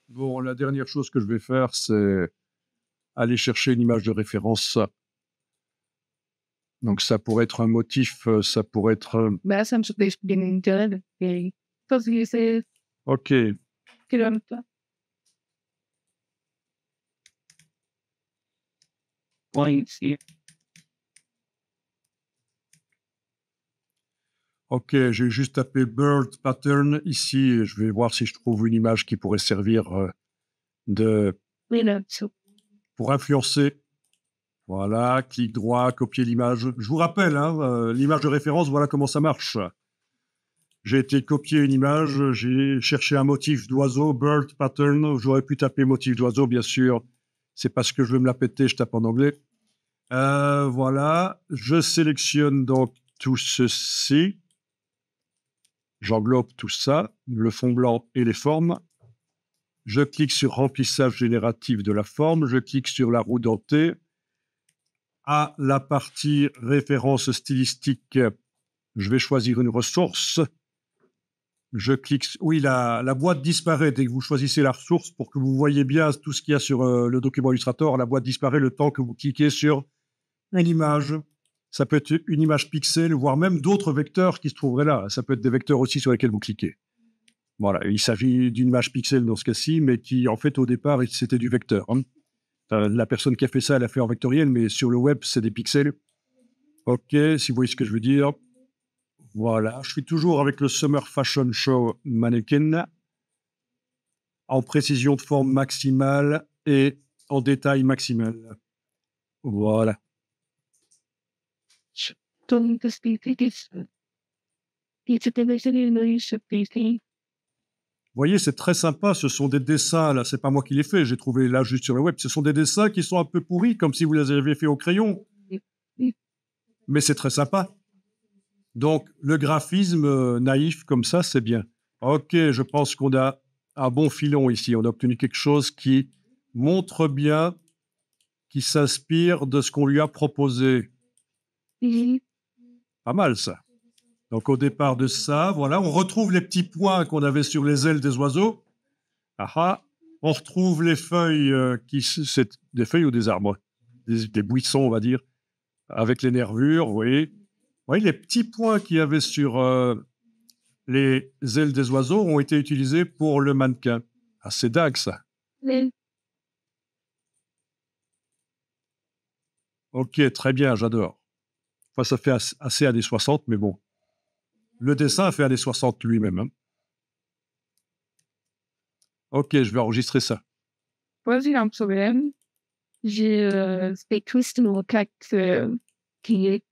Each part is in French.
Bon, la dernière chose que je vais faire, c'est aller chercher une image de référence. Donc ça pourrait être un motif, ça pourrait être... Mesela çok değişik bir deneyim. Fasulye Ok, kilometre. Oui, ici. ok, j'ai juste tapé bird pattern ici et je vais voir si je trouve une image qui pourrait servir de... Oui, là-dessous. pour influencer. Voilà, clic droit, copier l'image. Je vous rappelle, hein, l'image de référence, voilà comment ça marche. J'ai été copier une image, j'ai cherché un motif d'oiseau, bird pattern. J'aurais pu taper motif d'oiseau, bien sûr. C'est parce que je veux me la péter, je tape en anglais. Voilà, je sélectionne donc tout ceci. J'englobe tout ça, le fond blanc et les formes. Je clique sur remplissage génératif de la forme. Je clique sur la roue dentée. À la partie référence stylistique, je vais choisir une ressource. Je clique. Oui, la boîte disparaît dès que vous choisissez la ressource pour que vous voyez bien tout ce qu'il y a sur le document Illustrator. La boîte disparaît le temps que vous cliquez sur une image. Ça peut être une image pixel, voire même d'autres vecteurs qui se trouveraient là. Ça peut être des vecteurs aussi sur lesquels vous cliquez. Voilà, il s'agit d'une image pixel dans ce cas-ci, mais qui, en fait, au départ, c'était du vecteur. Hein. La personne qui a fait ça, elle a fait en vectoriel, mais sur le web, c'est des pixels. Ok, si vous voyez ce que je veux dire. Voilà, je suis toujours avec le Summer Fashion Show Mannequin, en précision de forme maximale et en détail maximal. Voilà. Donc, das Vous voyez, c'est très sympa. Ce sont des dessins, là, c'est pas moi qui les fais, j'ai trouvé là juste sur le web. Ce sont des dessins qui sont un peu pourris, comme si vous les aviez fait au crayon. Mais c'est très sympa. Donc, le graphisme naïf comme ça, c'est bien. Ok, je pense qu'on a un bon filon ici. On a obtenu quelque chose qui montre bien, qui s'inspire de ce qu'on lui a proposé. Pas mal, ça. Donc, au départ de ça, voilà, on retrouve les petits points qu'on avait sur les ailes des oiseaux. Ah, on retrouve les feuilles, c'est des feuilles ou des arbres, des buissons, on va dire, avec les nervures, vous voyez. Vous voyez, les petits points qu'il y avait sur les ailes des oiseaux ont été utilisés pour le mannequin. Ah, c'est dingue, ça. Ok, très bien, j'adore. Enfin, ça fait assez années 60, mais bon. Le dessin a fait années 60 lui-même. Hein. Ok, je vais enregistrer ça. Vas-y, un problème. J'ai fait twist mon calque qui est.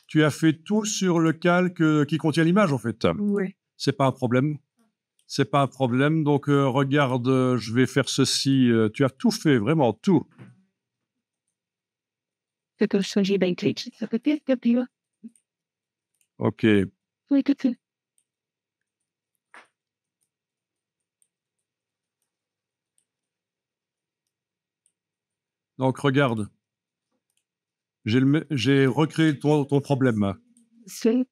Tu as fait tout sur le calque qui contient l'image, en fait. Ouais. C'est pas un problème. C'est pas un problème. Donc, regarde, je vais faire ceci. Tu as tout fait, vraiment tout. C'est que j'ai bien cliqué. Ça peut être que tu Ok. oui, que tu. Donc, regarde. J'ai recréé ton problème. C'est.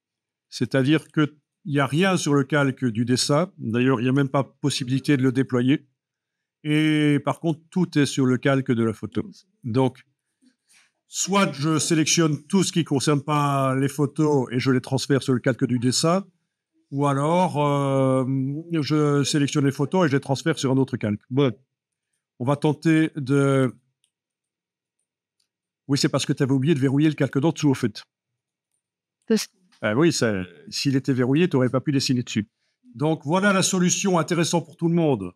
C'est-à-dire qu'il n'y a rien sur le calque du dessin. D'ailleurs, il n'y a même pas possibilité de le déployer. Et par contre, tout est sur le calque de la photo. Donc, soit je sélectionne tout ce qui ne concerne pas les photos et je les transfère sur le calque du dessin, ou alors je sélectionne les photos et je les transfère sur un autre calque. Bon, on va tenter de... Oui, c'est parce que tu avais oublié de verrouiller le calque d'en dessous, au fait. Oui, s'il était verrouillé, tu n'aurais pas pu dessiner dessus. Donc, voilà la solution intéressante pour tout le monde.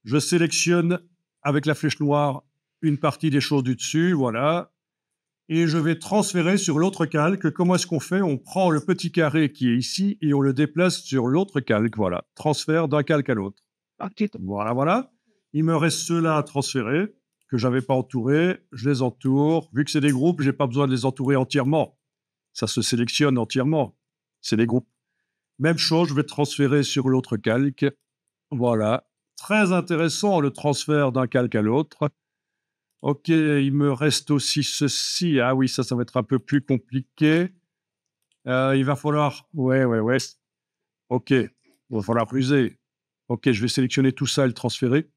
Je sélectionne avec la flèche noire une partie des choses du dessus, voilà, et je vais transférer sur l'autre calque. Comment est-ce qu'on fait? On prend le petit carré qui est ici et on le déplace sur l'autre calque, voilà. Transfert d'un calque à l'autre. Voilà, voilà. Il me reste ceux-là à transférer, que je n'avais pas entourés. Je les entoure. Vu que c'est des groupes, je n'ai pas besoin de les entourer entièrement. Ça se sélectionne entièrement. C'est des groupes. Même chose, je vais transférer sur l'autre calque. Voilà. Très intéressant, le transfert d'un calque à l'autre. Ok, il me reste aussi ceci. Ah oui, ça va être un peu plus compliqué. Il va falloir... Ouais. Ok, il va falloir ruser. OK, je vais sélectionner tout ça et le transférer.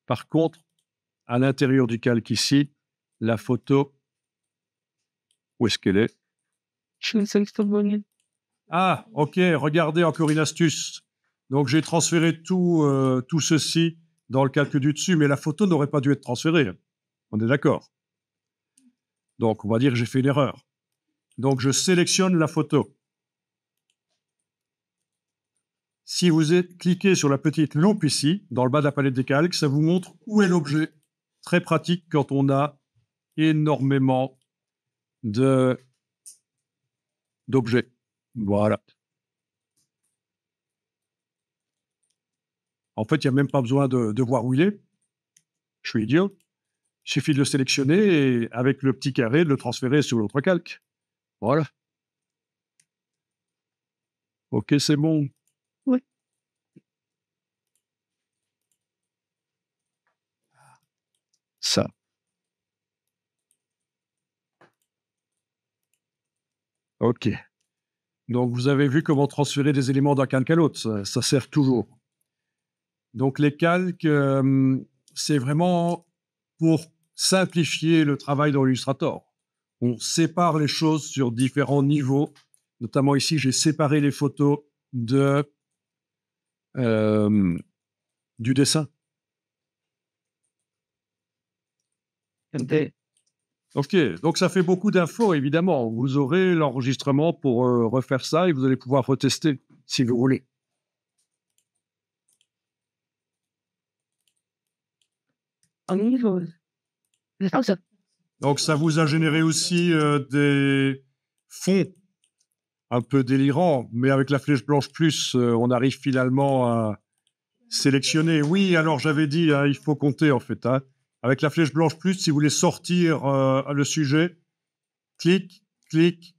Par contre, à l'intérieur du calque ici, la photo, où est-ce qu'elle est? Je me sens bonne. Ah, OK, regardez, encore une astuce. Donc, j'ai transféré tout ceci dans le calque du dessus, mais la photo n'aurait pas dû être transférée. On est d'accord? Donc, on va dire que j'ai fait une erreur. Donc, je sélectionne la photo. Si vous cliquez sur la petite loupe ici, dans le bas de la palette des calques, ça vous montre où est l'objet. Très pratique quand on a énormément d'objets. Voilà. En fait, il n'y a même pas besoin de voir où il est. Je suis idiot. Il suffit de le sélectionner et avec le petit carré, de le transférer sur l'autre calque. Voilà. OK, c'est bon. Oui. Ça. OK. Donc, vous avez vu comment transférer des éléments d'un calque à l'autre. Ça sert toujours. Donc, les calques, c'est vraiment pour simplifier le travail dans Illustrator. On sépare les choses sur différents niveaux. Notamment ici, j'ai séparé les photos du dessin. OK, donc ça fait beaucoup d'infos, évidemment. Vous aurez l'enregistrement pour refaire ça et vous allez pouvoir retester si vous voulez. Donc ça vous a généré aussi des fonds un peu délirants, mais avec la flèche blanche plus, on arrive finalement à sélectionner. Oui, alors j'avais dit, hein, il faut compter en fait. Hein. Avec la flèche blanche plus, si vous voulez sortir le sujet, clic, clic,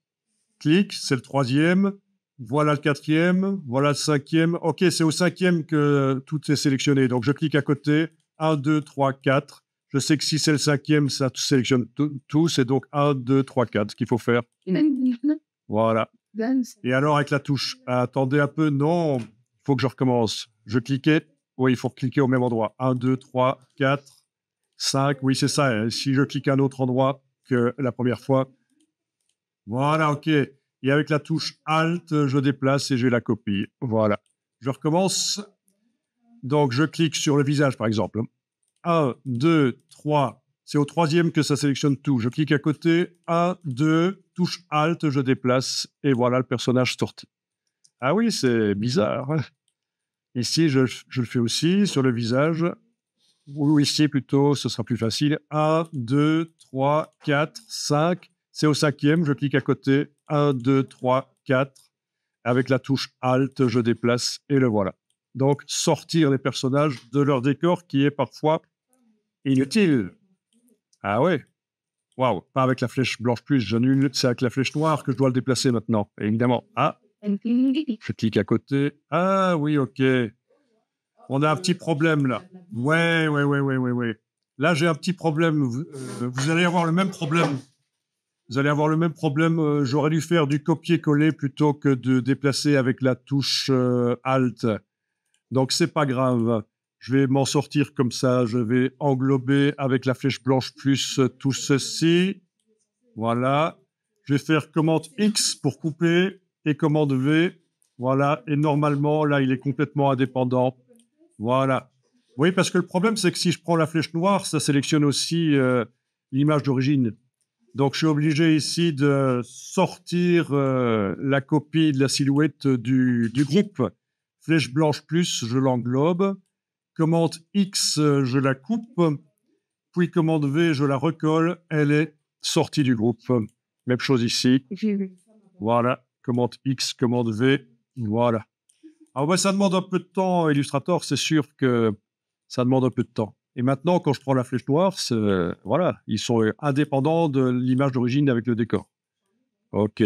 clic, c'est le troisième. Voilà le quatrième, voilà le cinquième. OK, c'est au cinquième que tout est sélectionné. Donc, je clique à côté. 1, 2, 3, 4. Je sais que si c'est le cinquième, ça sélectionne tout. C'est donc 1, 2, 3, 4 ce qu'il faut faire. Voilà. Et alors, avec la touche, attendez un peu. Non, il faut que je recommence. Je cliquais. Oui, il faut cliquer au même endroit. 1, 2, 3, 4, 5. Oui, c'est ça. Hein. Si je clique à un autre endroit que la première fois, voilà, OK. Et avec la touche Alt, je déplace et j'ai la copie. Voilà. Je recommence. Donc, je clique sur le visage, par exemple. 1, 2, 3. C'est au troisième que ça sélectionne tout. Je clique à côté. 1, 2, touche Alt, je déplace. Et voilà le personnage sorti. Ah oui, c'est bizarre. Hein. Ici, je le fais aussi sur le visage. Ou ici, plutôt, ce sera plus facile. 1, 2, 3, 4, 5. C'est au cinquième, je clique à côté. 1, 2, 3, 4. Avec la touche Alt, je déplace et le voilà. Donc, sortir les personnages de leur décor qui est parfois inutile. Ah ouais. Waouh. Pas avec la flèche blanche plus, c'est avec la flèche noire que je dois le déplacer maintenant, évidemment. Ah, je clique à côté. Ah oui, OK. On a un petit problème là. Ouais, ouais, ouais, ouais, ouais, ouais. Là, j'ai un petit problème. Vous allez avoir le même problème. Vous allez avoir le même problème. J'aurais dû faire du copier-coller plutôt que de déplacer avec la touche Alt. Donc, c'est pas grave. Je vais m'en sortir comme ça. Je vais englober avec la flèche blanche plus tout ceci. Voilà. Je vais faire commande X pour couper et commande V. Voilà. Et normalement, là, il est complètement indépendant. Voilà. Oui, parce que le problème, c'est que si je prends la flèche noire, ça sélectionne aussi l'image d'origine. Donc, je suis obligé ici de sortir la copie de la silhouette du groupe. Flèche blanche plus, je l'englobe. Commande X, je la coupe. Puis commande V, je la recolle. Elle est sortie du groupe. Même chose ici. Voilà. Commande X, commande V. Voilà. Alors, ouais, ça demande un peu de temps, Illustrator, c'est sûr que ça demande un peu de temps. Et maintenant, quand je prends la flèche noire, voilà, ils sont indépendants de l'image d'origine avec le décor. OK.